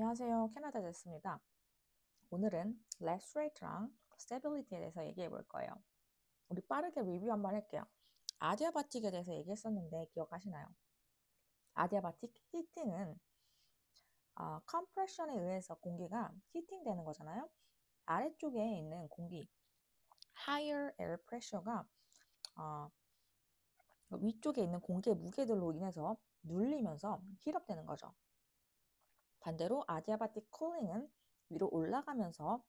안녕하세요. 캐나다 제스입니다. 오늘은 lapse rate랑 stability에 대해서 얘기해 볼 거예요. 우리 빠르게 리뷰 한번 할게요. 아디아바틱에 대해서 얘기했었는데 기억하시나요? 아디아바틱 히팅은 컴프레션에 의해서 공기가 히팅 되는 거잖아요. 아래쪽에 있는 공기, higher air pressure가 어, 위쪽에 있는 공기의 무게들로 인해서 눌리면서 힐업되는 거죠. 반대로 아디아바틱 쿨링은 위로 올라가면서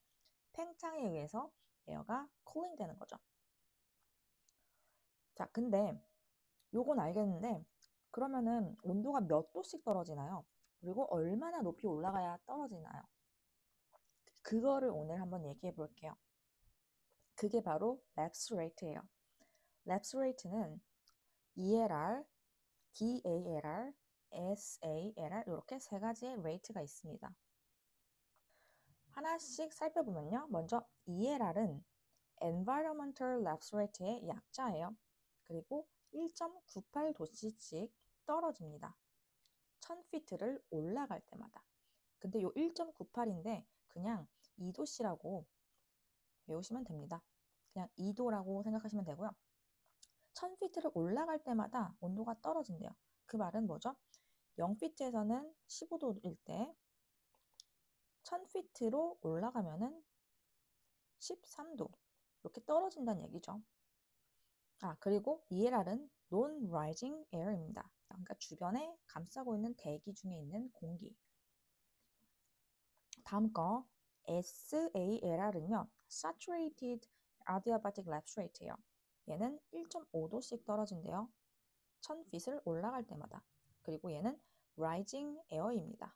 팽창에 의해서 에어가 쿨링 되는 거죠. 자, 근데 요건 알겠는데 그러면은 온도가 몇 도씩 떨어지나요? 그리고 얼마나 높이 올라가야 떨어지나요? 그거를 오늘 한번 얘기해 볼게요. 그게 바로 lapse rate예요. lapse rate는 ELR, DALR, SALR 이렇게 세 가지의 rate가 있습니다. 하나씩 살펴보면요. 먼저 ELR은 Environmental Lapse Rate의 약자예요. 그리고 1.98도씩 떨어집니다. 1000피트를 올라갈 때마다. 근데 요 1.98인데 그냥 2도씨라고 외우시면 됩니다. 그냥 2도라고 생각하시면 되고요. 1000피트를 올라갈 때마다 온도가 떨어진대요. 그 말은 뭐죠? 0피트에서는 15도일 때 1000피트로 올라가면은 13도 이렇게 떨어진다는 얘기죠. 그리고 ELR은 Non-Rising Air입니다. 그러니까 주변에 감싸고 있는 대기 중에 있는 공기. 다음 거 SALR은요. Saturated Adiabatic Lapse Rate예요. 얘는 1.5도씩 떨어진대요. 1000핏을 올라갈 때마다. 그리고 얘는 Rising Air입니다.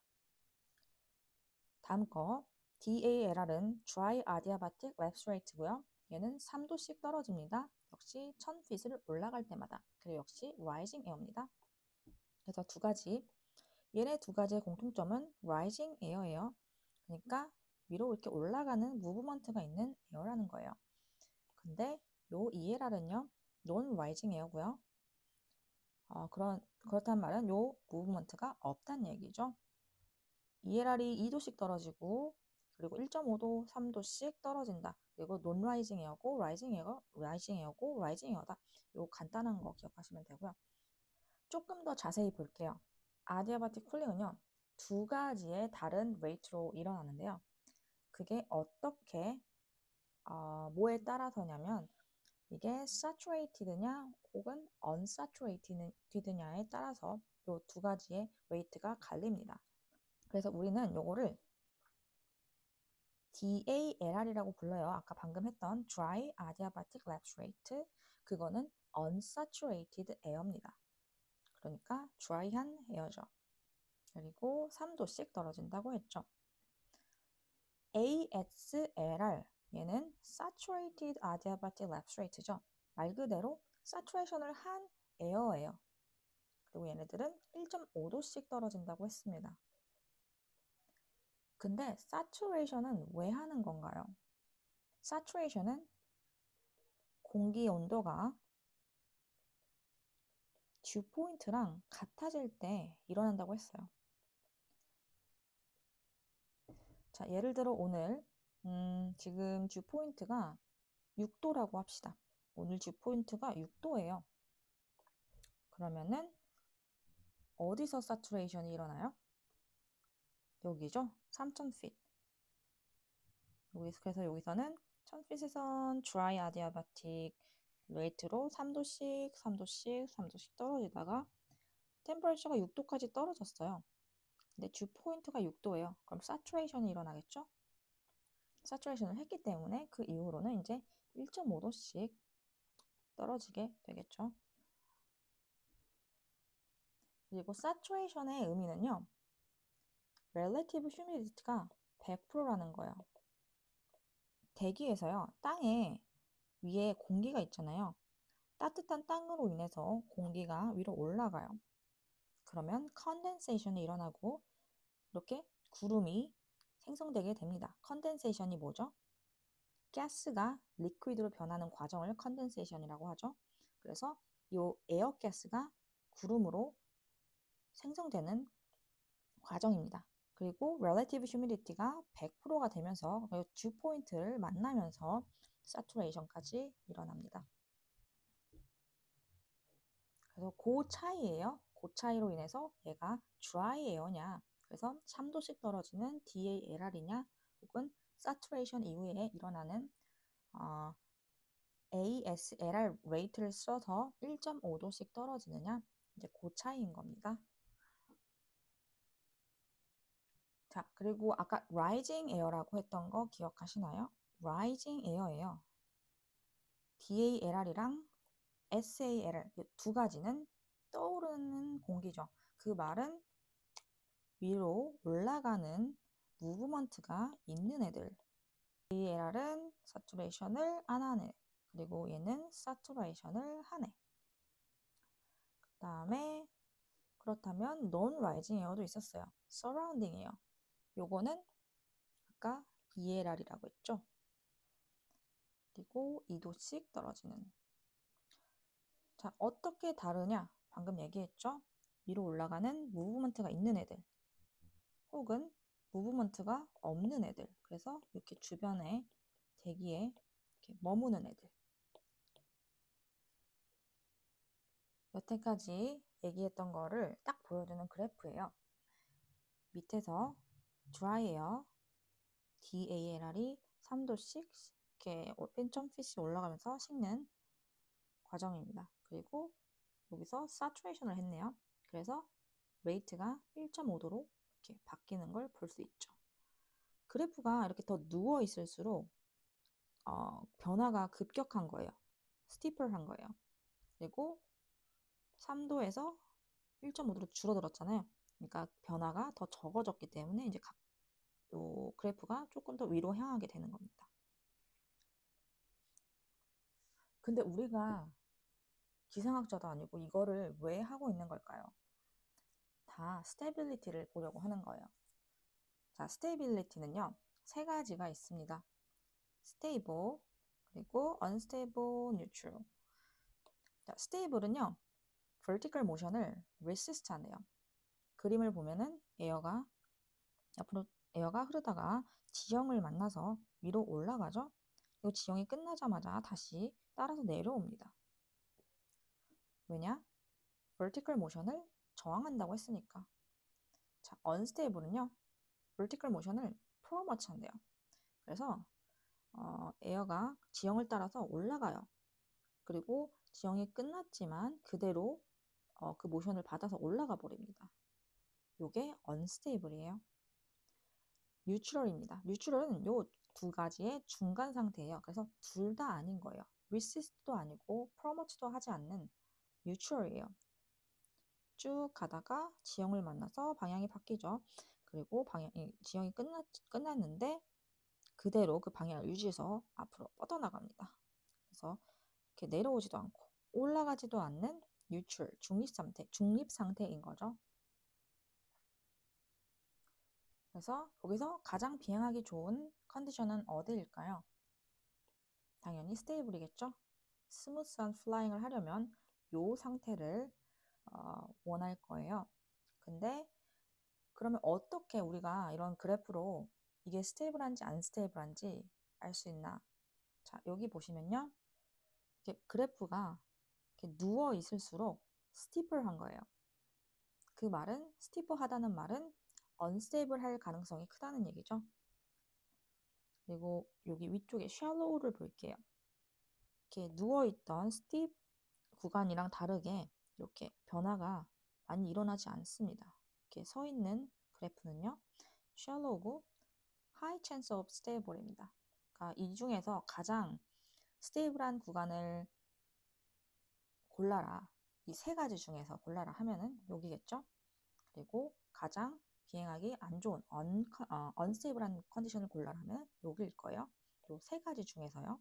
다음 거 DALR은 Dry Adiabatic Lapse Rate고요. 얘는 3도씩 떨어집니다. 역시 1000핏을 올라갈 때마다. 그리고 역시 Rising Air입니다. 그래서 두 가지. 얘네 두 가지의 공통점은 Rising Air예요. 그러니까 위로 이렇게 올라가는 무브먼트가 있는 에어라는 거예요. 근데 요 ELR은요. Non-Rising Air고요. 그렇단 말은 요 무브먼트가 없다는 얘기죠. ELR이 2도씩 떨어지고 그리고 1.5도, 3도씩 떨어진다. 그리고 non-rising air고 rising air고 rising air다. 요 간단한 거 기억하시면 되고요. 조금 더 자세히 볼게요. 아디아바틱 쿨링은요. 두 가지의 다른 레이트로 일어나는데요. 그게 어떻게 뭐에 따라서냐면 이게 saturated냐 혹은 unsaturated냐에 따라서 요 두 가지의 레이트가 갈립니다. 그래서 우리는 요거를 DALR이라고 불러요. 아까 방금 했던 Dry Adiabatic Lapse Rate. 그거는 Unsaturated Air입니다. 그러니까 dry한 에어죠. 그리고 3도씩 떨어진다고 했죠. ASLR 얘는 Saturated Adiabatic Lapse Rate죠. 말 그대로 saturation을 한 에어예요. 그리고 얘네들은 1.5도씩 떨어진다고 했습니다. 근데 saturation은 왜 하는 건가요? saturation은 공기 온도가 듀포인트랑 같아질 때 일어난다고 했어요. 자, 예를 들어 오늘 지금 듀포인트가 6도라고 합시다. 오늘 듀포인트가 6도예요. 그러면은 어디서 사추레이션이 일어나요? 여기죠? 3000핏. 그래서 여기서는 1000핏에선 드라이 아디아바틱 레이트로 3도씩, 3도씩, 3도씩 떨어지다가 템퍼레처가 6도까지 떨어졌어요. 근데 듀포인트가 6도예요. 그럼 사추레이션이 일어나겠죠? 사추레이션을 했기 때문에 그 이후로는 이제 1.5도씩 떨어지게 되겠죠. 그리고 satuраtion의 의미는요. relative humidity가 100%라는 거예요. 대기에서요. 땅에 위에 공기가 있잖아요. 따뜻한 땅으로 인해서 공기가 위로 올라가요. 그러면 condensation이 일어나고 이렇게 구름이 생성되게 됩니다. condensation이 뭐죠? 가스가 리퀴드로 변하는 과정을 condensation이라고 하죠. 그래서 이 에어가스가 구름으로 생성되는 과정입니다. 그리고 relative humidity가 100%가 되면서 듀 포인트를 만나면서 satuраtion까지 일어납니다. 그래서 그 차이예요. 그 차이로 인해서 얘가 dry air냐, 그래서 3도씩 떨어지는 DALR이냐, 혹은 saturation 이후에 일어나는 ASLR 레이트를 써서 1.5도씩 떨어지느냐, 이제 그 차이인 겁니다. 자, 그리고 아까 rising air라고 했던 거 기억하시나요? rising air예요. DALR이랑 SALR 두 가지는 떠오르는 공기죠. 그 말은 위로 올라가는 무브먼트가 있는 애들. DALR은 saturation을 안 하네. 그리고 얘는 saturation을 하네. 그 다음에 그렇다면 non-rising air도 있었어요. surrounding air. 요거는 아까 ELR이라고 했죠. 그리고 2도씩 떨어지는. 자, 어떻게 다르냐? 방금 얘기했죠? 위로 올라가는 무브먼트가 있는 애들, 혹은 무브먼트가 없는 애들. 그래서 이렇게 주변에 대기에 이렇게 머무는 애들. 여태까지 얘기했던 거를 딱 보여주는 그래프예요. 밑에서 dry air, DALR이 3도씩 이렇게 펜점피씩 올라가면서 식는 과정입니다. 그리고 여기서 saturation을 했네요. 그래서 레이트가 1.5도로 이렇게 바뀌는 걸 볼 수 있죠. 그래프가 이렇게 더 누워 있을수록 변화가 급격한 거예요. 스티플한 거예요. 그리고 3도에서 1.5도로 줄어들었잖아요. 그러니까 변화가 더 적어졌기 때문에 이제 요 그래프가 조금 더 위로 향하게 되는 겁니다. 근데 우리가 기상학자도 아니고 이거를 왜 하고 있는 걸까요? 다 스테빌리티를 보려고 하는 거예요. 자, 스테빌리티는요, 세 가지가 있습니다. stable, 그리고 unstable, neutral. 자, stable은요, vertical motion을 resist 한대요. 그림을 보면은 에어가 앞으로 에어가 흐르다가 지형을 만나서 위로 올라가죠. 그리고 지형이 끝나자마자 다시 따라서 내려옵니다. 왜냐? vertical motion을 저항한다고 했으니까. 자, unstable은요, vertical motion을 promote 한대요. 그래서 에어가 지형을 따라서 올라가요. 그리고 지형이 끝났지만 그대로 그 모션을 받아서 올라가 버립니다. 요게 unstable이에요. 뉴트럴입니다. 뉴트럴은 요 두 가지의 중간 상태예요. 그래서 둘 다 아닌 거예요. resist도 아니고 promote도 하지 않는 뉴트럴이에요. 쭉 가다가 지형을 만나서 방향이 바뀌죠. 그리고 지형이 끝났는데 그대로 그 방향을 유지해서 앞으로 뻗어나갑니다. 그래서 이렇게 내려오지도 않고 올라가지도 않는 뉴트럴, 중립 상태인 거죠. 그래서 여기서 가장 비행하기 좋은 컨디션은 어디일까요? 당연히 스테이블이겠죠. 스무스한 플라잉을 하려면 이 상태를 원할 거예요. 근데 그러면 어떻게 우리가 이런 그래프로 이게 스테이블한지 안 스테이블한지 알 수 있나? 자, 여기 보시면요. 이렇게 그래프가 이렇게 누워 있을수록 스티플한 거예요. 그 말은 스티프하다는 말은 언스테이블 할 가능성이 크다는 얘기죠. 그리고 여기 위쪽에 shallow를 볼게요. 이렇게 누워있던 스티프 구간이랑 다르게 이렇게 변화가 많이 일어나지 않습니다. 이렇게 서 있는 그래프는요, shallow고 high chance of stable입니다. 그러니까 이 중에서 가장 스테이블한 구간을 골라라. 이 세 가지 중에서 골라라 하면은 여기겠죠. 그리고 가장 비행하기 안 좋은 unstable한 컨디션을 골라라 하면 여기일 거예요. 요 세 가지 중에서요.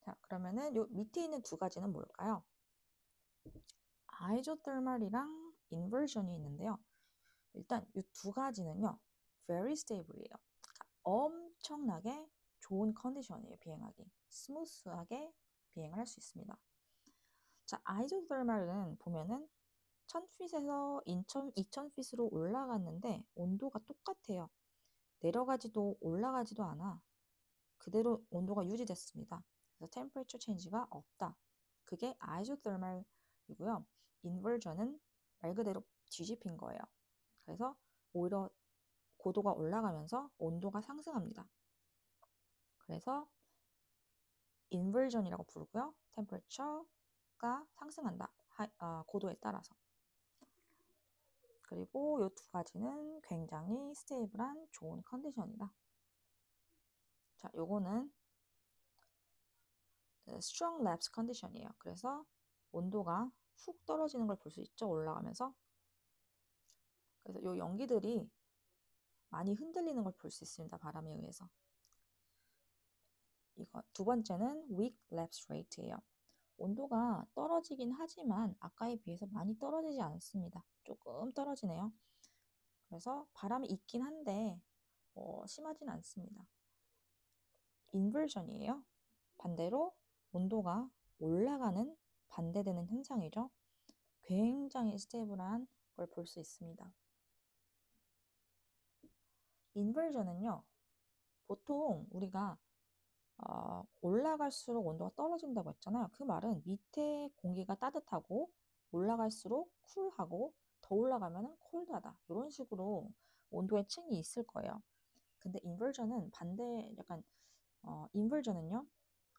자, 그러면은 요 밑에 있는 두 가지는 뭘까요? 아이조테르멀이랑 인버전이 있는데요. 일단 이 두 가지는요, very stable이에요. 그러니까 엄청나게 좋은 컨디션이에요, 비행하기. 스무스하게 비행을 할 수 있습니다. 자, 아이조테르멀은 보면은 1000핏에서 2000핏으로 올라갔는데 온도가 똑같아요. 내려가지도 올라가지도 않아. 그대로 온도가 유지됐습니다. 그래서 temperature change가 없다. 그게 isothermal이고요. inversion은 말 그대로 뒤집힌 거예요. 그래서 오히려 고도가 올라가면서 온도가 상승합니다. 그래서 inversion이라고 부르고요. temperature가 상승한다. 고도에 따라서. 그리고 이 두 가지는 굉장히 스테이블한 좋은 컨디션이다. 자, 요거는 strong lapse 컨디션이에요. 그래서 온도가 훅 떨어지는 걸 볼 수 있죠. 올라가면서. 그래서 요 연기들이 많이 흔들리는 걸 볼 수 있습니다. 바람에 의해서. 이거 두 번째는 weak lapse rate예요. 온도가 떨어지긴 하지만 아까에 비해서 많이 떨어지지 않습니다. 조금 떨어지네요. 그래서 바람이 있긴 한데 심하진 않습니다. 인버전이에요. 반대로 온도가 올라가는 반대되는 현상이죠. 굉장히 스테이블한 걸 볼 수 있습니다. 인버전은요. 보통 우리가 올라갈수록 온도가 떨어진다고 했잖아요. 그 말은 밑에 공기가 따뜻하고 올라갈수록 쿨하고 더 올라가면 콜드하다. 이런 식으로 온도의 층이 있을 거예요. 근데 인버전은 반대 약간 인버전은요.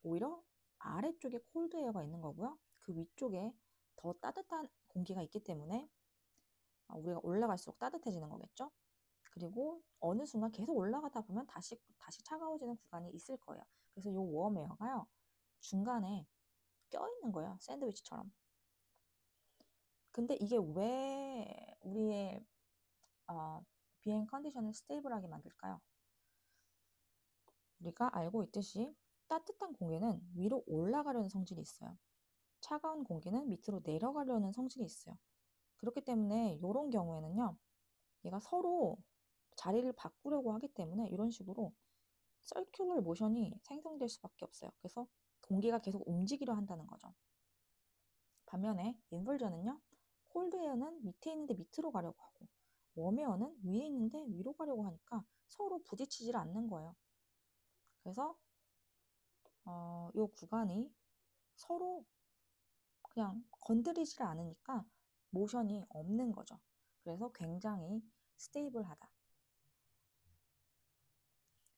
오히려 아래쪽에 콜드 에어가 있는 거고요. 그 위쪽에 더 따뜻한 공기가 있기 때문에 우리가 올라갈수록 따뜻해지는 거겠죠. 그리고 어느 순간 계속 올라가다 보면 다시 차가워지는 구간이 있을 거예요. 그래서 이 웜에어가요. 중간에 껴있는 거예요. 샌드위치처럼. 근데 이게 왜 우리의 비행 컨디션을 스테이블하게 만들까요? 우리가 알고 있듯이 따뜻한 공기는 위로 올라가려는 성질이 있어요. 차가운 공기는 밑으로 내려가려는 성질이 있어요. 그렇기 때문에 이런 경우에는요. 얘가 서로 자리를 바꾸려고 하기 때문에 이런 식으로 서큘러 모션이 생성될 수밖에 없어요. 그래서 공기가 계속 움직이려 한다는 거죠. 반면에 인버전은요. 콜드 에어는 밑에 있는데 밑으로 가려고 하고 웜 에어는 위에 있는데 위로 가려고 하니까 서로 부딪히질 않는 거예요. 그래서 이 구간이 서로 그냥 건드리질 않으니까 모션이 없는 거죠. 그래서 굉장히 스테이블하다.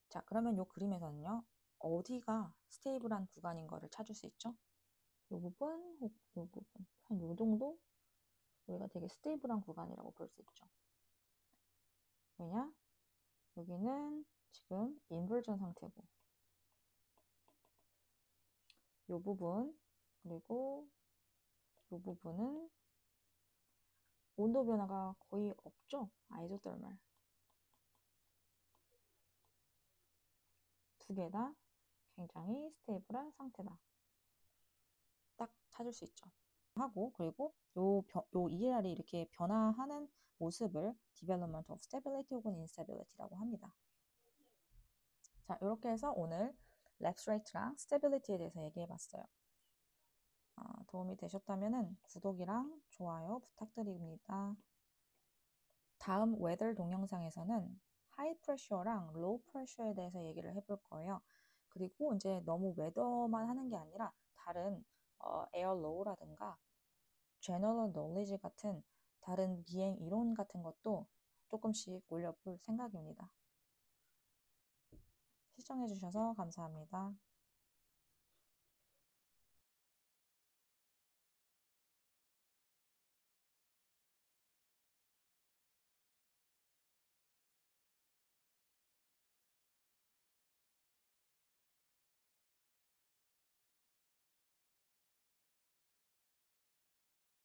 자, 그러면 이 그림에서는요. 어디가 스테이블한 구간인 거를 찾을 수 있죠? 이 부분, 이 부분. 한 요 정도 우리가 되게 스테이블한 구간이라고 볼 수 있죠. 왜냐? 여기는 지금 인버전 상태고 이 부분 그리고 이 부분은 온도 변화가 거의 없죠. 아이소더멀. 두 개 다 굉장히 스테이블한 상태다. 딱 찾을 수 있죠. 하고 그리고 요 ELR이 이렇게 변화하는 모습을 Development of Stability 혹은 Instability라고 합니다. 자, 이렇게 해서 오늘 Lapse Rate랑 Stability에 대해서 얘기해봤어요. 도움이 되셨다면 구독이랑 좋아요 부탁드립니다. 다음 웨더 동영상에서는 하이 프레셔랑 로우 프레셔에 대해서 얘기를 해볼 거예요. 그리고 이제 너무 웨더만 하는 게 아니라 다른 에어 로우라든가 제너럴 놀리지 같은 다른 비행 이론 같은 것도 조금씩 올려볼 생각입니다. 시청해주셔서 감사합니다.